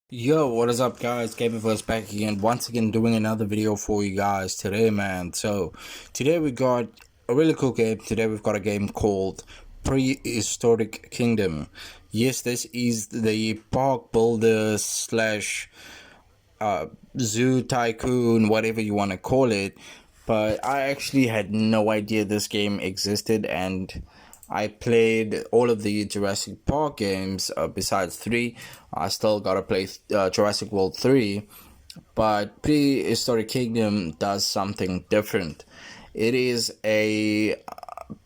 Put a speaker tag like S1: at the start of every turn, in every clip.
S1: Yo, what is up, guys? Gamerverse back again, once again doing another video for you guys today, man. So today we got a really cool game. Today we've got a game called Prehistoric Kingdom. Yes, this is the park builder slash zoo tycoon, whatever you want to call it. But I actually had no idea this game existed, and I played all of the Jurassic Park games besides 3. I still gotta play Jurassic World 3, but Prehistoric Kingdom does something different. It is a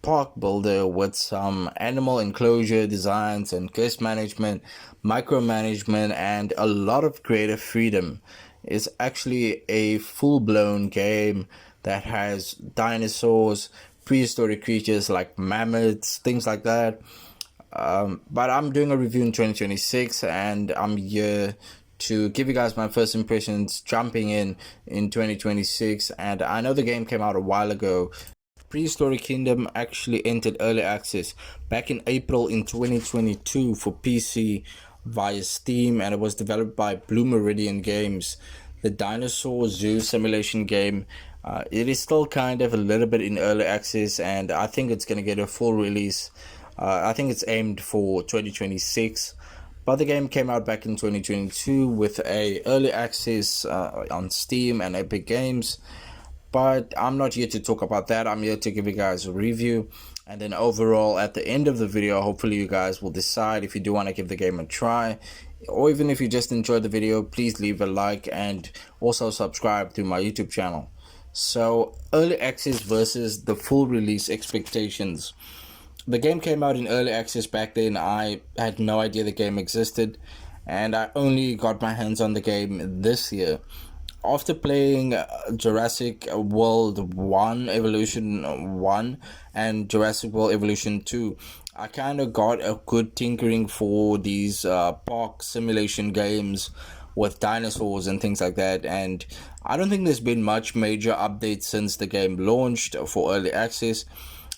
S1: park builder with some animal enclosure designs and guest management, micromanagement, and a lot of creative freedom. It's actually a full-blown game that has dinosaurs, prehistoric creatures like mammoths, things like that. But I'm doing a review in 2026, and I'm here to give you guys my first impressions jumping in 2026. And I know the game came out a while ago. Prehistoric Kingdom actually entered early access back in April in 2022 for PC via Steam, and it was developed by Blue Meridian Games. The dinosaur zoo simulation game, it is still kind of a little bit in early access, and I think it's going to get a full release. I think it's aimed for 2026, but the game came out back in 2022 with a early access on Steam and Epic Games. But I'm not here to talk about that. I'm here to give you guys a review, and then overall at the end of the video, hopefully you guys will decide if you do want to give the game a try, or even if you just enjoyed the video, please leave a like and also subscribe to my YouTube channel. So, early access versus the full release expectations. The game came out in early access back then. I had no idea the game existed, and I only got my hands on the game this year. After playing Jurassic World 1 Evolution 1 and Jurassic World Evolution 2, I kind of got a good tinkering for these park simulation games with dinosaurs and things like that. And I don't think there's been much major updates since the game launched for early access.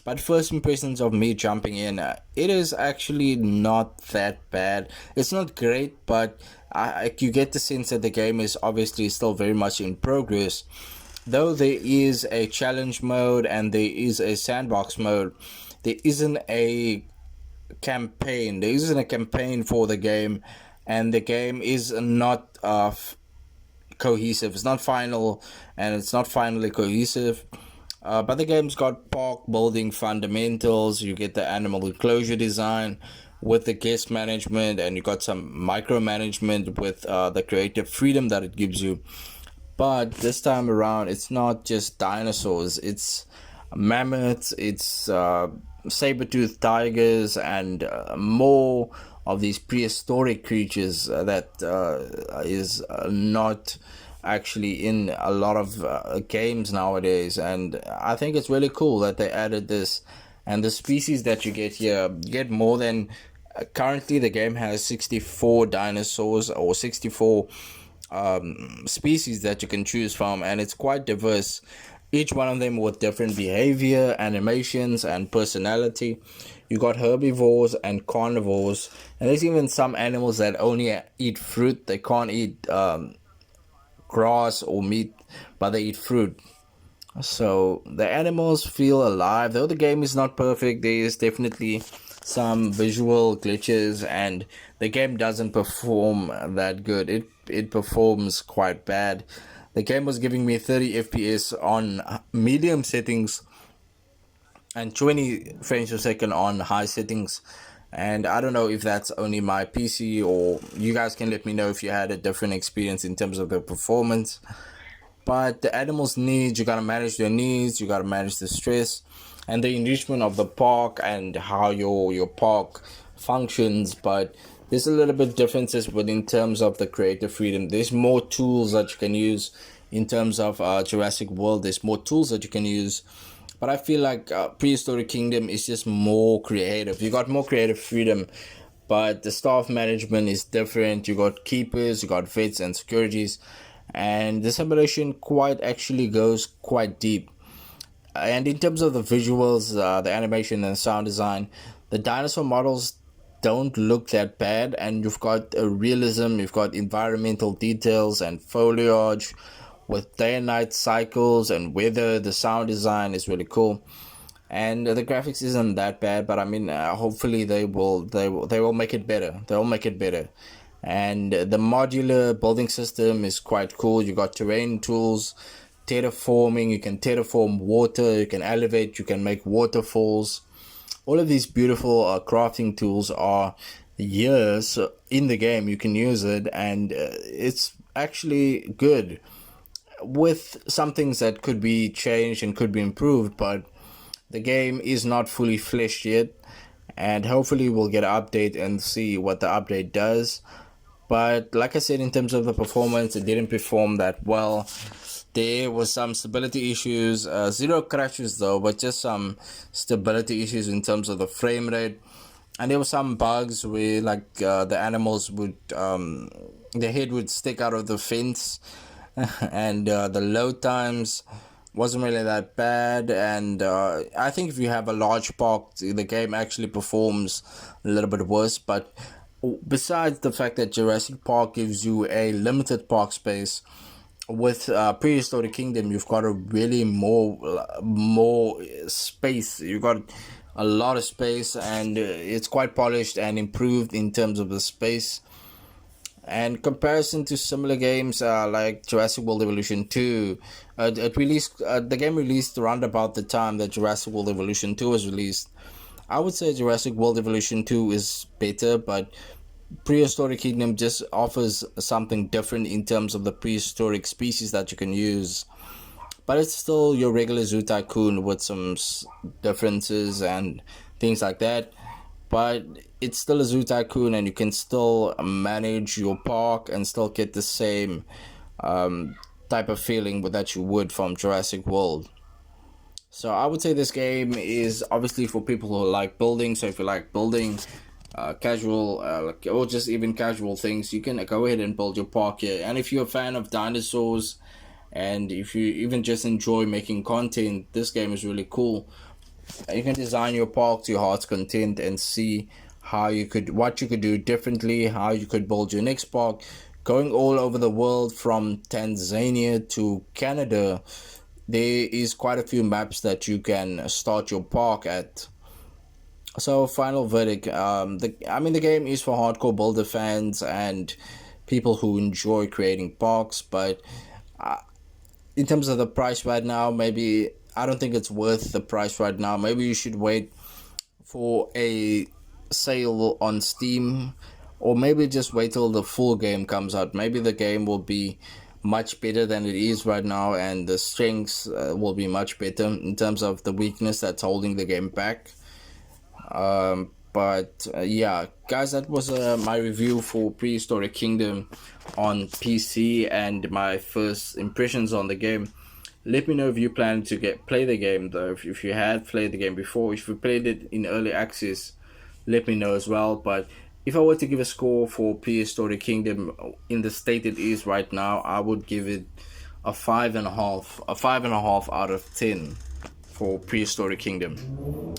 S1: But first impressions of me jumping in, it is actually not that bad. It's not great, but you get the sense that the game is obviously still very much in progress. Though there is a challenge mode and there is a sandbox mode, there isn't a campaign. There isn't a campaign for the game, and the game is not cohesive. It's not final, and it's not finally cohesive. But the game's got park building fundamentals. You get the animal enclosure design with the guest management, and you got some micromanagement with the creative freedom that it gives you. But this time around, it's not just dinosaurs. It's mammoths, it's saber-toothed tigers, and more of these prehistoric creatures that is not actually in a lot of games nowadays. And I think it's really cool that they added this. And the species that you get here, you get more than currently the game has 64 dinosaurs or 64 species that you can choose from, and it's quite diverse, each one of them with different behavior, animations, and personality. You got herbivores and carnivores, and there's even some animals that only eat fruit. They can't eat grass or meat, but they eat fruit. So the animals feel alive. Though the game is not perfect, there is definitely some visual glitches, and the game doesn't perform that good. It performs quite bad. The game was giving me 30 FPS on medium settings and 20 frames per second on high settings. And I don't know if that's only my PC, or you guys can let me know if you had a different experience in terms of the performance. But the animals' needs, you gotta manage their needs, you gotta manage the stress and the enrichment of the park and how your park functions. But there's a little bit differences but in terms of the creative freedom. There's more tools that you can use in terms of Jurassic World. There's more tools that you can use, but I feel like Prehistoric Kingdom is just more creative. You got more creative freedom, but the staff management is different. You got keepers, you got vets and securities, and the simulation quite actually goes quite deep. And in terms of the visuals, the animation and sound design, the dinosaur models don't look that bad, and you've got a realism, you've got environmental details and foliage with day and night cycles and weather. The sound design is really cool, and the graphics isn't that bad, but I mean, hopefully they will make it better. They'll make it better. And the modular building system is quite cool. You got terrain tools, terraforming. You can terraform water, you can elevate, you can make waterfalls. All of these beautiful crafting tools are here, so in the game you can use it, and it's actually good, with some things that could be changed and could be improved, but the game is not fully fleshed yet, and hopefully we'll get an update and see what the update does. But like I said, in terms of the performance, it didn't perform that well. There was some stability issues, zero crashes though, but just some stability issues in terms of the frame rate. And there were some bugs where, like, the animals would, their head would stick out of the fence, and the load times wasn't really that bad. And I think if you have a large park, the game actually performs a little bit worse. But besides the fact that Jurassic Park gives you a limited park space, with Prehistoric Kingdom you've got a really more space. You've got a lot of space, and it's quite polished and improved in terms of the space. And comparison to similar games like Jurassic World Evolution 2, the game released around about the time that Jurassic World Evolution 2 was released. I would say Jurassic World Evolution 2 is better, but Prehistoric Kingdom just offers something different in terms of the prehistoric species that you can use. But it's still your regular Zoo Tycoon with some differences and things like that. But it's still a Zoo Tycoon, and you can still manage your park and still get the same type of feeling that you would from Jurassic World. So I would say this game is obviously for people who like building. So if you like building, casual, or just even casual things, you can go ahead and build your park here. And if you're a fan of dinosaurs, and if you even just enjoy making content, this game is really cool. You can design your park to your heart's content and see what you could do differently, how you could build your next park, going all over the world from Tanzania to Canada. There is quite a few maps that you can start your park at. So final verdict, the game is for hardcore builder fans and people who enjoy creating parks, but in terms of the price right now, maybe I don't think it's worth the price right now. Maybe you should wait for a sale on Steam, or maybe just wait till the full game comes out. Maybe the game will be much better than it is right now, and the strengths will be much better in terms of the weakness that's holding the game back. But yeah, guys, that was my review for Prehistoric Kingdom on PC and my first impressions on the game. Let me know if you plan to play the game though. If you had played the game before, if you played it in early access, let me know as well. But if I were to give a score for Prehistoric Kingdom in the state it is right now, I would give it a 5.5 out of 10 for Prehistoric Kingdom.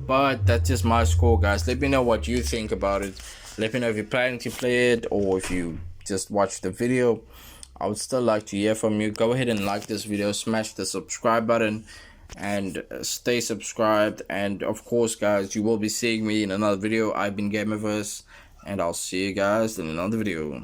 S1: But that's just my score, guys. Let me know what you think about it. Let me know if you're planning to play it or if you just watched the video. I would still like to hear from you. Go ahead and like this video, smash the subscribe button, and stay subscribed. And of course, guys, you will be seeing me in another video. I've been Gamerverse, and I'll see you guys in another video.